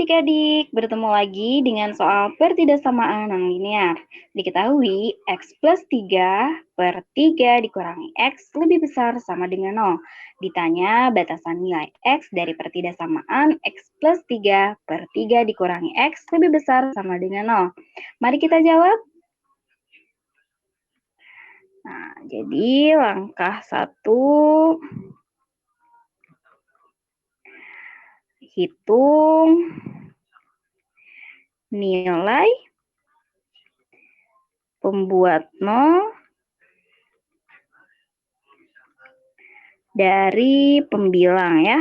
adik-adik, bertemu lagi dengan soal pertidaksamaan non linear. Diketahui X plus 3 per 3 dikurangi X lebih besar sama dengan 0. Ditanya batasan nilai X dari pertidaksamaan X plus 3 per 3 dikurangi X lebih besar sama dengan 0. Mari kita jawab. Nah, jadi langkah 1, hitung nilai pembuat 0 dari pembilang ya.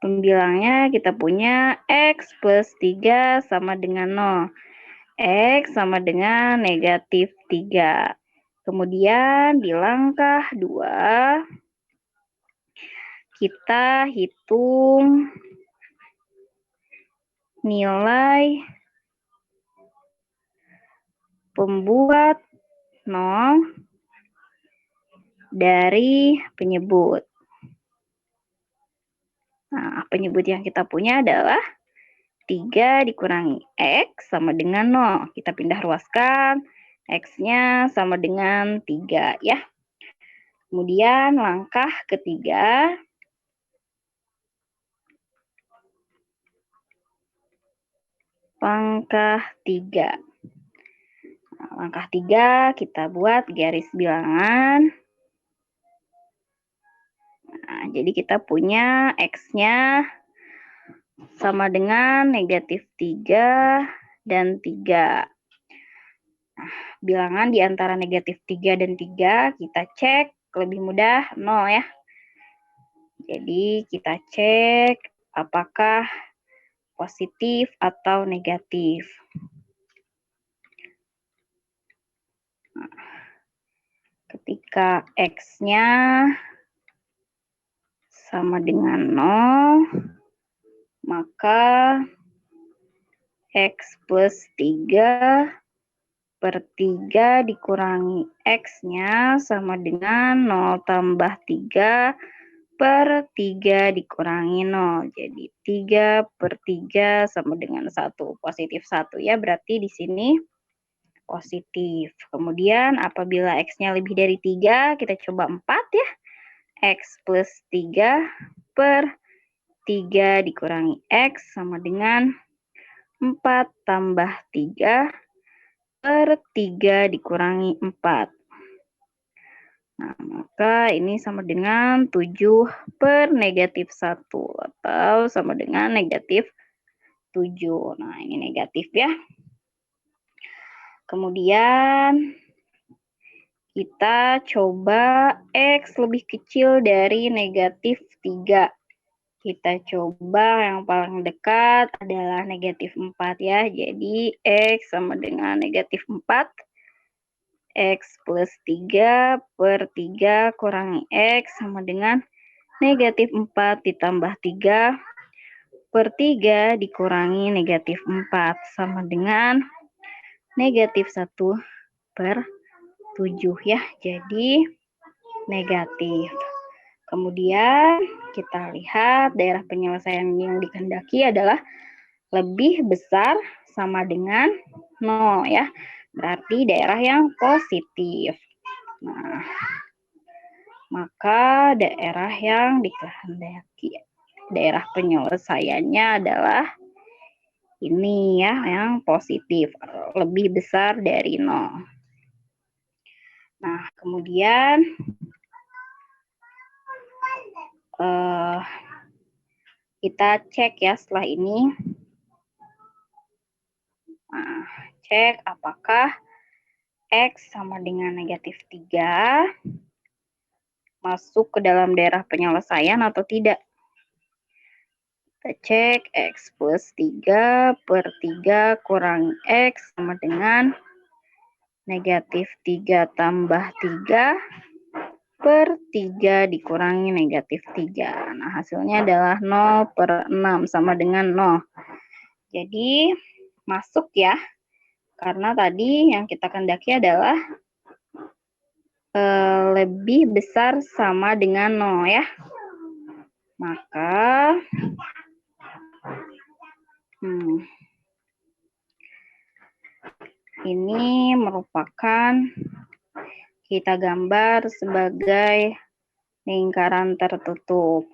Pembilangnya kita punya X plus 3 sama dengan 0. X sama dengan negatif 3. Kemudian di langkah 2, kita hitung nilai pembuat 0 dari penyebut. Nah, penyebut yang kita punya adalah 3 dikurangi X sama dengan 0. Kita pindah ruaskan, X-nya sama dengan 3 ya. Kemudian langkah ketiga, langkah 3. Nah, langkah 3 kita buat garis bilangan. Nah, jadi kita punya X-nya sama dengan negatif 3 dan 3. Nah, bilangan di antara negatif 3 dan 3 kita cek lebih mudah 0 ya. Jadi kita cek apakah positif atau negatif. Nah, ketika X-nya sama dengan 0, maka X plus 3 per 3 dikurangi X-nya sama dengan 0 tambah 3 per 3 dikurangi 0. Jadi 3 per 3 sama dengan 1. Positif 1 ya, berarti di sini positif. Kemudian apabila X-nya lebih dari 3, kita coba 4 ya. X plus 3 per 3 dikurangi X sama dengan 4 tambah 3 per 3 dikurangi 4. Nah, maka ini sama dengan 7 per negatif 1 atau sama dengan negatif 7. Nah, ini negatif ya. Kemudian kita coba X lebih kecil dari negatif 3. Kita coba yang paling dekat adalah negatif 4 ya. Jadi X sama dengan negatif 4. X plus 3 per 3 kurangi X sama dengan negatif 4 ditambah 3 per 3 dikurangi negatif 4 sama dengan negatif 1 per 7 ya. Jadi negatif. Kemudian kita lihat daerah penyelesaian yang dikehendaki adalah lebih besar sama dengan 0 ya. Berarti daerah yang positif. Nah, maka daerah yang dikehendaki, daerah penyelesaiannya adalah ini ya, yang positif, lebih besar dari 0. Nah, kemudian kita cek ya setelah ini. Nah, cek apakah X sama dengan negatif 3 masuk ke dalam daerah penyelesaian atau tidak. Kita cek X plus 3 per 3 kurangi X sama dengan negatif 3 tambah 3 per 3 dikurangi negatif 3. Nah, hasilnya adalah 0 per 6 sama dengan 0. Jadi, masuk ya. Karena tadi yang kita kehendaki adalah lebih besar sama dengan 0 ya. Maka ini merupakan kita gambar sebagai lingkaran tertutup.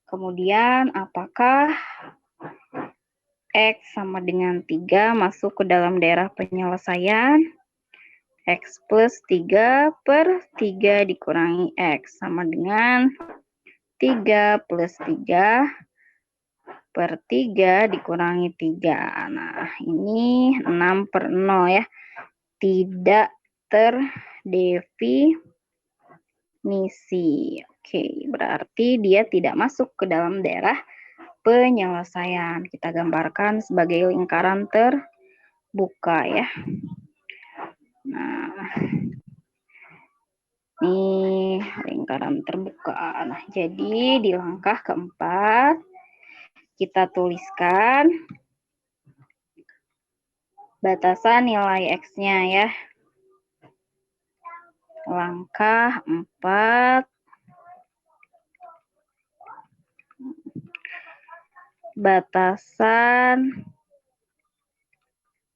Kemudian apakah X sama dengan 3 masuk ke dalam daerah penyelesaian? X plus 3 per 3 dikurangi X sama dengan 3 plus 3 per 3 dikurangi 3. Nah, ini 6 per 0 ya. Tidak terdefinisi. Oke, berarti dia tidak masuk ke dalam daerah penyelesaian. Kita gambarkan sebagai lingkaran terbuka ya. Nah, ini lingkaran terbuka. Nah, jadi di langkah keempat kita tuliskan batasan nilai X-nya ya. Langkah 4. Batasan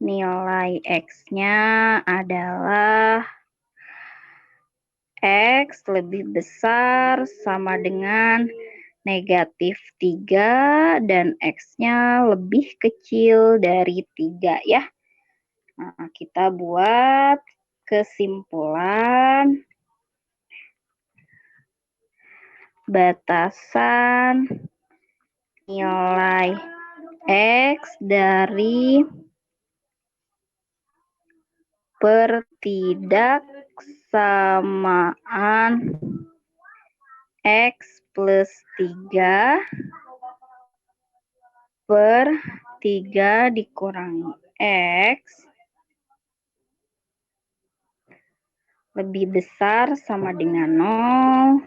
nilai X-nya adalah X lebih besar sama dengan negatif 3 dan X-nya lebih kecil dari 3 ya. Nah, kita buat kesimpulan batasan nilai X dari pertidaksamaan X plus 3 per 3 dikurangi X lebih besar sama dengan 0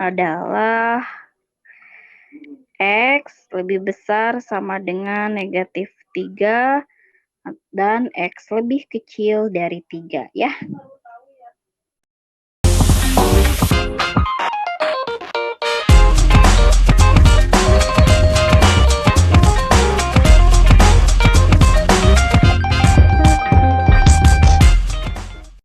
adalah X lebih besar sama dengan negatif 3 dan X lebih kecil dari 3 ya.